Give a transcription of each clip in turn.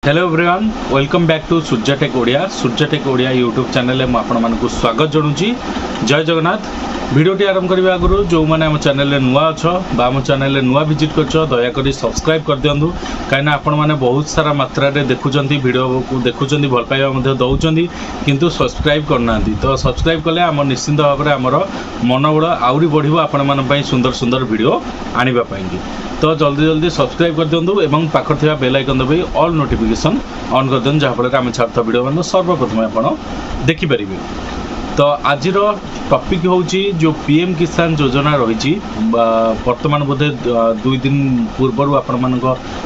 Hello everyone welcome back to Suryatech Odia YouTube channel में आपण मानक स्वागत जनाऊँगी। जय जगन्नाथ। वीडियोटी आरंभ करने आगु जो मैंने आम चैनल नुआ अच्छ आम चैनल नुआ विजिट कर दयाकोरी सब्सक्राइब कर दिंतु कहीं आपण मैंने बहुत सारा मात्रा देखुं वीडियो को देखुं भल पाइबा दौरान किंतु सब्सक्राइब करना तो सब्सक्राइब कले आम निश्चिंत भाव में आमर मनोबल आहरी बढ़ आपण सुंदर सुंदर वीडियो आने तो जल्दी जल्दी सब्सक्राइब कर दिंतु एवं पाखर थी बेल आइकन दबाई ऑल नोटिफिकेशन ऑन कर दिखाँ जहाँफल आम छाड़ता वीडियो मैंने सर्वप्रथम आप देखिपारे। तो आज टॉपिक होची जो पीएम किसान योजना रही वर्तमान बोधे 2 दिन पूर्व आपण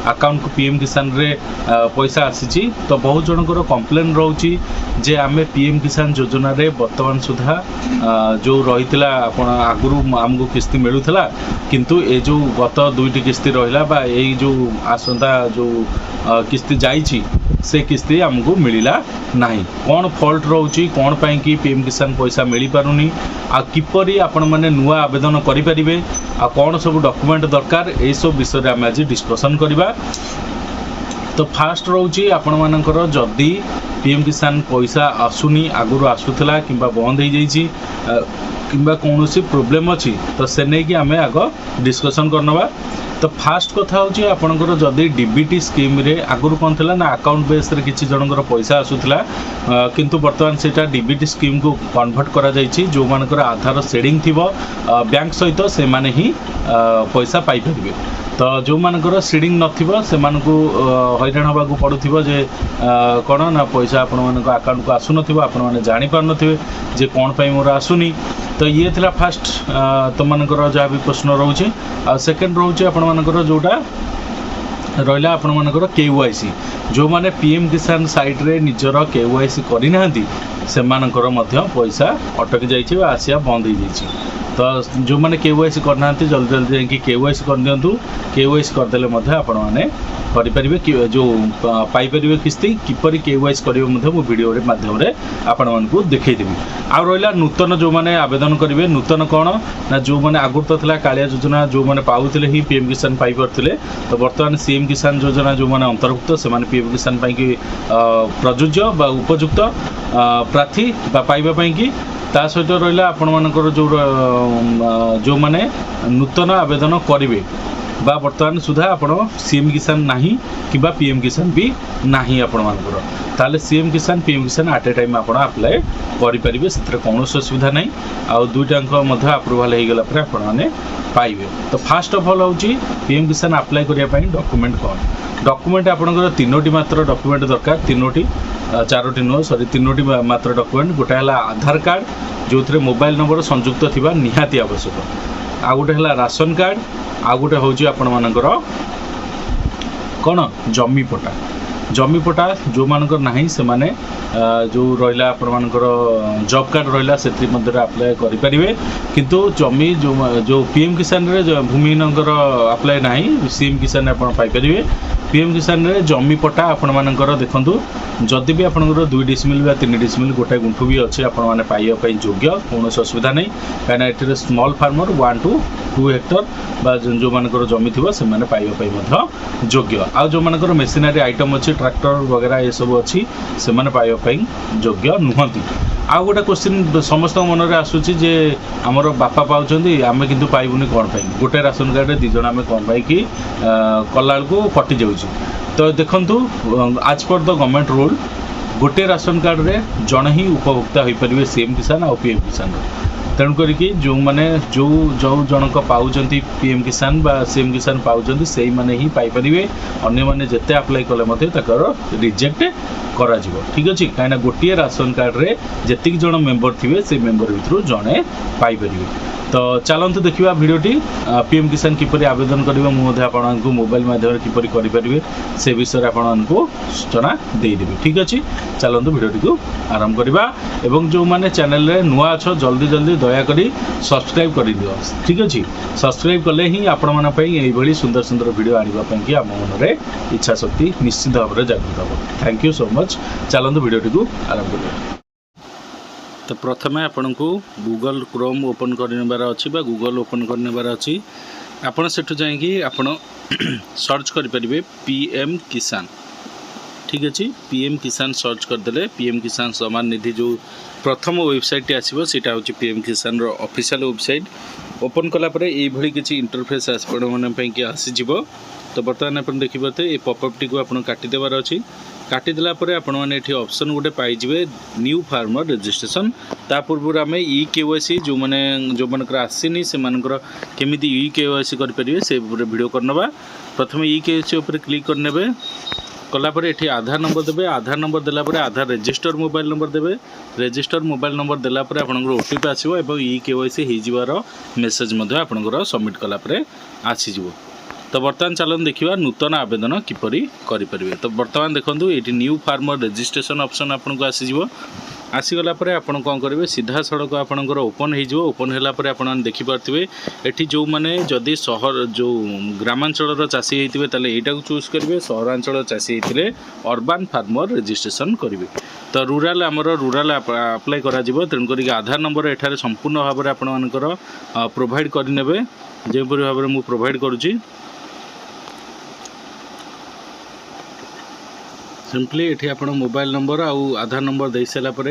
अकाउंट को पीएम किसान रे पैसा आसी तो बहुत जनकर कंप्लेन रोची जे आमे पीएम किसान योजना रे वर्तमान सुधा जो रही आगुरी आमको किस्ती मिलूला किंतु ए जो गत 2टी किस्ती रहा बा यही जो आसंता जो किस्ती जाइछि से किस्ती आमको मिलला नहीं कौन फॉल्ट रोची कौन पाई कि पीएम किसान पैसा मिल पारुनी आ किपरि आपण माने नुआ आवेदन करि परिबे आ कौन सब डॉक्यूमेंट दरकार ए सब विषय आम आज डिस्कशन करबा। तो फास्ट रोची आपण मानकर जदि पीएम किसान पैसा आसुनी आगुरु आसुथला किंबा बंद हो जाइछि किंबा कौन प्रोब्लेम अच्छी तो से नहीं कि आम आग डिस्कसन करनवा। तो फास्ट कथा होची आपनकर जदि डीबीटी स्कीम रे आगुरु कौन थिला ना अकाउंट बेस रे किछि जनकर पैसा आसुथला किंतु वर्तमान सेटा डीबीटी स्कीम को कन्वर्ट करा जाइछि जो मानकर आधार शेडिंग थिबो बैंक सहित से माने ही पैसा पाई परिबे। तो जो मानकर सीडिंग नथिबो से मानकु हैरान हबा को पडुथिबो जे कोन ना पैसा आपण मानक अकाउंट को आसु नथिबो आपण माने जानि पार नथिबे जे कोन पई मोर आसुनी। तो ये थिला फास्ट तो मानकर जहाँ भी प्रश्न रोचे आ सेकेंड रोचे आपण मानकर जोटा रहा आपण मानकर केवाईसी जो माने पीएम किसान साइट रे निजर केवाईसी करि नाहंती से मानकर मध्य पैसा अटक जाइछि बा आसिया बंद हो जाइछि। तो जो मैंने केवाईसी करना जल्दी जल्दी जाकि केवाईसी कर दिंतु केवाईसी करदेले मध्य आपण माने करें जो पाइपर किस्ती किपरि केवाईसी करेंगे मु वीडियो माध्यम आपण मानकु देखैदेवी। आ रहा नूतन जो मैंने आवेदन करेंगे नूतन कौन ना जो मैंने आगुरी तो था कालिया योजना जो मैंने पाऊले ही पीएम किसान पाई पारे तो बर्तमान सीएम किसान योजना जो मैंने अंतर्भुक्त से मैंने पीएम किसान पाई प्रযোज्य बा उपयुक्त प्रार्थी पाइबा कि ता सहित रहा आपण मानकर जो मैंने नूतन आवेदन करेंगे बा वर्तमान सुधा आपण सीएम किसान नाही किबा पीएम किसान भी नाही आपण मानकर ताले सीएम किसान पीएम किसान आट ए टाइम आपण अप्लाई करि परिबे सेत्र कोनोस असुविधा नाही आ दुईटांक मध्य अप्रूवल हे गेला पर आपण माने पाइबे। तो फर्स्ट ऑफ ऑल होची पीएम किसान अप्लाई करिया पई डॉक्यूमेंट कोन डॉक्यूमेंट आपनकर 3टी मात्र डॉक्यूमेंट दरकार 3टी 4टी नो सॉरी 3टी मात्र डॉक्यूमेंट गोटा हला आधार कार्ड जो थरे मोबाइल नंबर संयुक्त थिबा निहाती आवश्यक आ गोटे हला राशन कार्ड आ गोटे होची आपण मानकर कोन जमी पटा जो मानकर नाही से माने जो रहिला आपण मानकर जॉब कार्ड रहिला सेत्री मध्य अप्लाई करि परिबे किंतु जमी जो पीएम किसान रे भूमिहीनकर अप्लाई नाही सीएम किसान आपण पाई परिबे। पीएम किसान रे जमी पटा आपण मानकर देखंतु जदि भी आपनकर 2 डिसमिल बा 3 डिसमिल गोटे गुंठू भी अच्छे आपण माने पाइया पई योग्य कौन असुविधा नहीं कहीं एठी स्मॉल फार्मर 1 to 2 हेक्टर बा जो मानकर जमी थिबो से माने पाइया पई मध्य योग्य आ जो मानकर मशीनरी आइटम अच्छी ट्रैक्टर वगैरह ये सब अच्छी से माने पाइया पई योग्य नुहंती। आ गोटे क्वेश्चन समस्त मन में आसूची जे आमर बापा पाउछंदी आमे किंतु पाइबुनी कोन पई गोटे राशन कार्ड रे 2 जण आमे कोन पई कि कला को कटि जाउची। तो देखंतु आज पर द गवर्नमेंट रूल गोटे राशन कार्ड रे जण ही उपभोक्ता होई परिबे सीएम किसान और पीएम किसान तेणु करिकी जो माने जो जनक पाउचंती पीएम किसान बा सीएम किसान पाउचंती सेही माने ही पाई परिबे अन्य माने जेते अप्लाई कले मते तकर रिजेक्ट करा जिवो। ठीक अछि काइना गोटिए राशन कार्ड रे जेतिक जण मेंबर थिबे से मेंबर भितरु जणे पाई परिबे। तो चलतु देखा भिडटी पीएम किसान किपरि आवेदन करेंगे मुझे आपको मोबाइल माध्यम किपरि करेंगे से विषय आपको सूचना देदेवी। ठीक अच्छे चलतु भिडटी को आरंभ करवा एवं जो मैंने चैनल रे नुआ अच्छ जल्दी जल्दी दयाकोरी सब्सक्राइब कर दियो। ठीक अच्छे सब्सक्राइब कले ही आपण मानी सुंदर सुंदर वीडियो आने की आम मन में इच्छा शक्ति निश्चित भाव में जागृत हो। थैंक यू सो मच चलतु भिडटी को आरंभ करवा। तो प्रथमे आपण को गूगल क्रोम ओपन करनेबार अच्छी गूगल ओपन करनेबार अच्छी आपण सेठु जाइए आपण सर्च करें पीएम किसान। ठीक अच्छे पीएम किसान सर्च करदे पीएम किसान सम्मान निधि जो प्रथम वेबसाइट आसो सीटा हूँ पीएम किसान ऑफिशियल वेबसाइट ओपन कलापर ये किसी इंटरफेस आपकी आसीज तो बर्तमान आप देखिए ये पॉपअप टी को आप काटिदेवार अच्छी काटिदेला आपण मैंने ऑप्शन गोटे पाइबे न्यू फार्मर रजिस्ट्रेशन ता पूर्व आम EKYC जो मैंने जो मनकर आसीनी से मानकर केमी EKYC करेंगे से वीडियो करनवा प्रथम EKYC उपर क्लिक करने कलापर ये आधार नंबर देवे आधार नंबर देलापर आधार रजिस्टर मोबाइल नंबर देवे रजिस्टर मोबाइल नंबर देलापर आपंकर OTP आसो और EKYC हो मेसेज आपंकर सबमिट कलापर आसीज तो बर्तमान चलन देखा नूतन आवेदन किपरि करें तो बर्तमान देखो ये न्यू फार्मर रजिस्ट्रेशन ऑप्शन आपको आसीज आसीगला आपन कौन करेंगे सीधा सड़क आपंकर ओपन ओपन होगापर आप देखिपे ये जो मैंने जदि सहर जो ग्रामांचल चाषी होते यहाँ चूज करेंगे सहरांचल चाषी होते अर्बान फार्मर रजिस्ट्रेशन करेंगे तो रूराल आमर रूराल अप्लाई करा तेणुक आधार नंबर एठार संपूर्ण भाव में आपर प्रोवाइड करने जोपरी भाव में मुझे प्रोवाइड करुँची सिंपली ये आप मोबाइल नंबर आउ आधार नंबर दे सारापर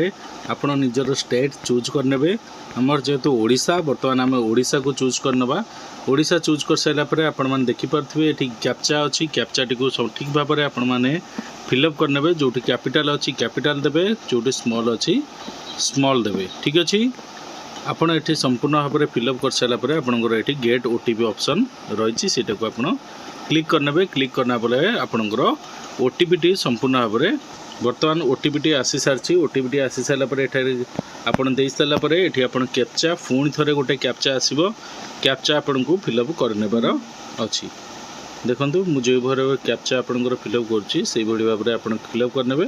आप निजर स्टेट चूज करने आमर जेहेतु ओडिशा बर्तमान आम ओडिशा को चूज करनवा ओडिशा चूज कर सारापर आपण देखिपे ये कैप्चा अच्छी कैप्चा टी को ठीक भाव में आपण मैंने फिलअप करने जो कैपिटाल अच्छी कैपिटाल देवे जो स्मॉल अच्छी स्मॉल देवे ठीक अच्छे आपड़ ये संपूर्ण भाव में फिलअप कर सारापर आपंकर ये गेट OTP ऑप्शन रही है को आप क्लिक करने क्लिक करना आपंकर OTP टी संपूर्ण भाव में बर्तमान OTP टी आसी सारी OTP टी आसी सारापर आपड़ दे सारापर ये आप कैप्चा पुणी थे गोटे कैप्चा आसो कैप्चा आपन को फिलअप करनेबार अच्छी देखो मुझे भाव कैप्चा आपंकर फिलअप कर भाव में आप फिलअप करने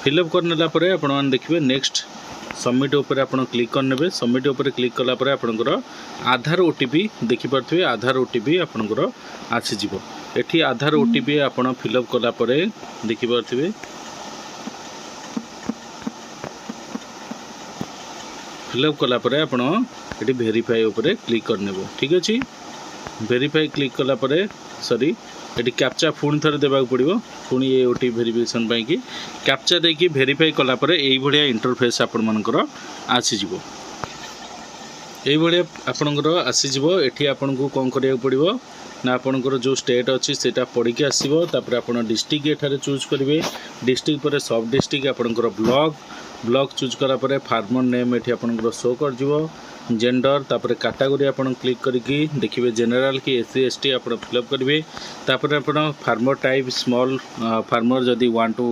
फिलअप करनेला आपण देखिए नेक्स्ट सबमिट उपर आप क्लिक करने सबमिट उपर क्लिक कलापर आपंकर आधार OTP देखिपे आधार OTP आपंकर आसीज एठी आधार OTP आप फिलअप कलापर देखिपे फिलअप कलापर आपण ये वेरीफाई उपर क्लिक करने ठीक अच्छे वेरीफाई क्लिक कलापर सॉरी ये कैप्चा पुणी थे देवाक पड़ो पुणी ये OTP वेरिफिकेशन कि कैप्चा देकी वेरीफाई कलापर ये इंटरफेस आपण मानकर आसीज ये आपणकर आसीज ये आपन को कौन करा पड़ो ना आपणकर जो स्टेट अच्छी से पढ़ी आसो तापर आप डिस्ट्रिक्ट एठार चूज करेंगे डिस्ट्रिक्ट पर सब डिस्ट्रिक्ट आपणकर ब्लॉक ब्लॉक चूज करापर फार्मर नेम ये आपणकर शो कर जेंडर तापर कैटेगरी आप क्लिक करके देखिए जनरल कि SC ST आप फिलअप करेंगे तापर आप फार्मर टाइप स्मॉल फार्मर जदि 1 to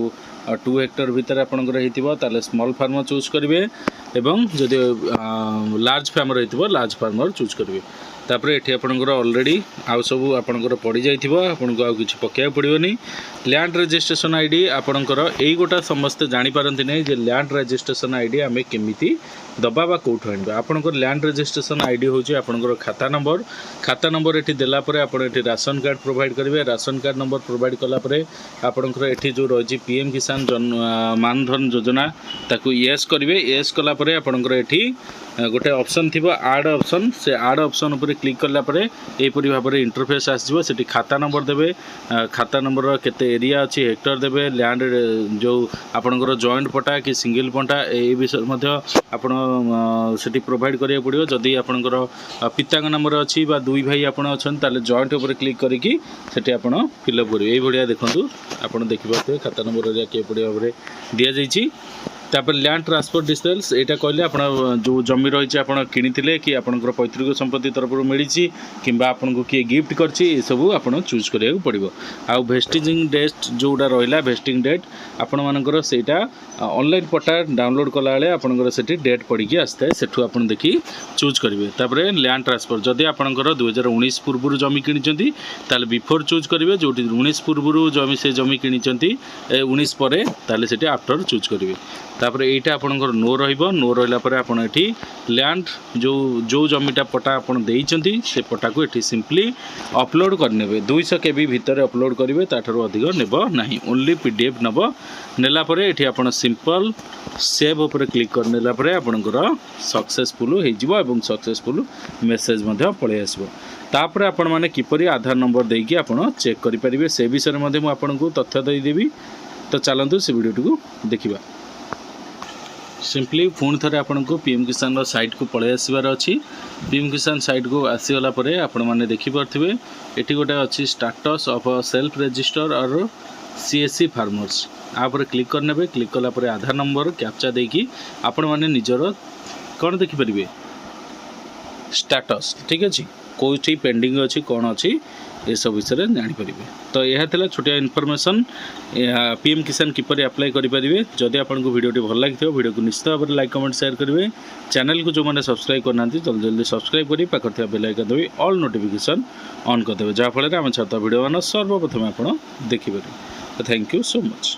2 हेक्टर भितर आपंकर स्मॉल फार्मर चूज करेंगे एवं जदि लार्ज फार्मर हो लार्ज फार्मर चूज करेंगे तापर ये आपंकर ऑलरेडी आउ सब आपंकर पड़ जाइए आपको आउ कि पकड़ा पड़ोनी लैंड रजिस्ट्रेशन आईडी आपंकर यही गोटा समस्ते जापारती नहीं जे लैंड रजिस्ट्रेशन आईडी आम केमी दबा बा कौटू आने आपंकर लैंड रजिस्ट्रेशन आईडी हूँ आपंकर खाता नंबर ये देलापर आप राशन कार्ड प्रोवाइड करेंगे राशन कार्ड नंबर प्रोवाइड कलापर आपंकर ये जो रही पीएम किसान मानधन योजना ताकू येस करेंगे येस कलापर आपंकर ये गोटे ऑप्शन थी आड ऑप्शन से आड ऑप्शन उपर क्लिक कलापर यहपरी भाव में इंटरफेस आसो से खाता नंबर देवे खाता नंबर केते एरिया अच्छी हेक्टर देवे लैंड जो आपंकर जॉइंट पटा कि सिंगल पटा ये विषय आपड़ी प्रोवाइड करा पड़ो जदि आपंकर पिता नंबर अच्छी दुई भाई आप जॉइंट उपर क्लिक करके फिलअप करेंगे ये भाया देखूँ आप देखिए खाता नंबर किपरि भाव में दि जाइए तापर लैंड ट्रांसफर डिटेल्स यहाँ कहले आप जो जमी रही आप किनी कि आपंकर पैतृक संपत्ति तरफ मिली कि आपको किए गिफ्ट करछि सब आप चूज करा पड़ो आउ वेस्टिंग डेट जोड़ा रहा वेस्टिंग डेट आपण मानकर सेटा ऑनलाइन पटा डाउनलोड कला बेले आपंकर से डेट पड़ी आसता है सेठू आप देखी चूज करेंगे तापर लैंड ट्रांसफर जदि आपंकर 2019 पूर्व जमी किनी ताले बिफोर चूज करेंगे जो 19 पूर्व जमी से जमी किनी 19 पर ताले से आफ्टर चूज करेंगे तापर यहाँ आपंकर नो नो रहा आपड़ ये लैंड जो जमीटा पटा आपड़ देइचंती से पटा को ये सिंपली अपलोड करने 200 KB भितर अपलोड करेंगे ताठू अधिक नेब ना ओनली PDF नब नेलापर ये आप सिंपल सेव उपर क्लिक करनेला आपंकर सक्सेसफुल हो सक्सेसफुल मेसेज पलि आसो तापर आपण मैंने किपरि आधार नंबर देकी आप चेक करेंगे से विषय में मुझे आपको तथ्य देदेवी तो चलतु से वीडियो को देखा सिंपली पुणी थे आपन को पीएम किसान साइट को पलि आसबार अच्छी पीएम किसान साइट को आसीगला आपण मैंने देखिपे ये गोटे अच्छी स्टाटस ऑफ सेल्फ रजिस्टर और सीएससी फार्मर्स आप क्लिक करने क्लिक कलापर आधार नंबर कैप्चा देकी आपण मैंने निजर कौन देखिपारे स्टाटस ठीक अच्छे कौटी पेंडिंग अच्छी कौन अच्छी ये सब विषय जानीपर तो यह था छोटिया इनफॉरमेशन पीएम किसान किपर अप्लाई करेंगे जदि आपको वीडियो भल लगी वीडियो को निश्चित भाव में लाइक कमेंट शेयर करेंगे चैनल को जो मैंने सब्सक्राइब करना जल्दी जल्दी सब्सक्राइब करेंगे पाखे बेल आइकन दबी ऑल नोटिफिकेशन ऑन करदे जहाँफल आम छाता वीडियो मान सर्वप्रथम आप देखिपारे थैंक यू सो मच।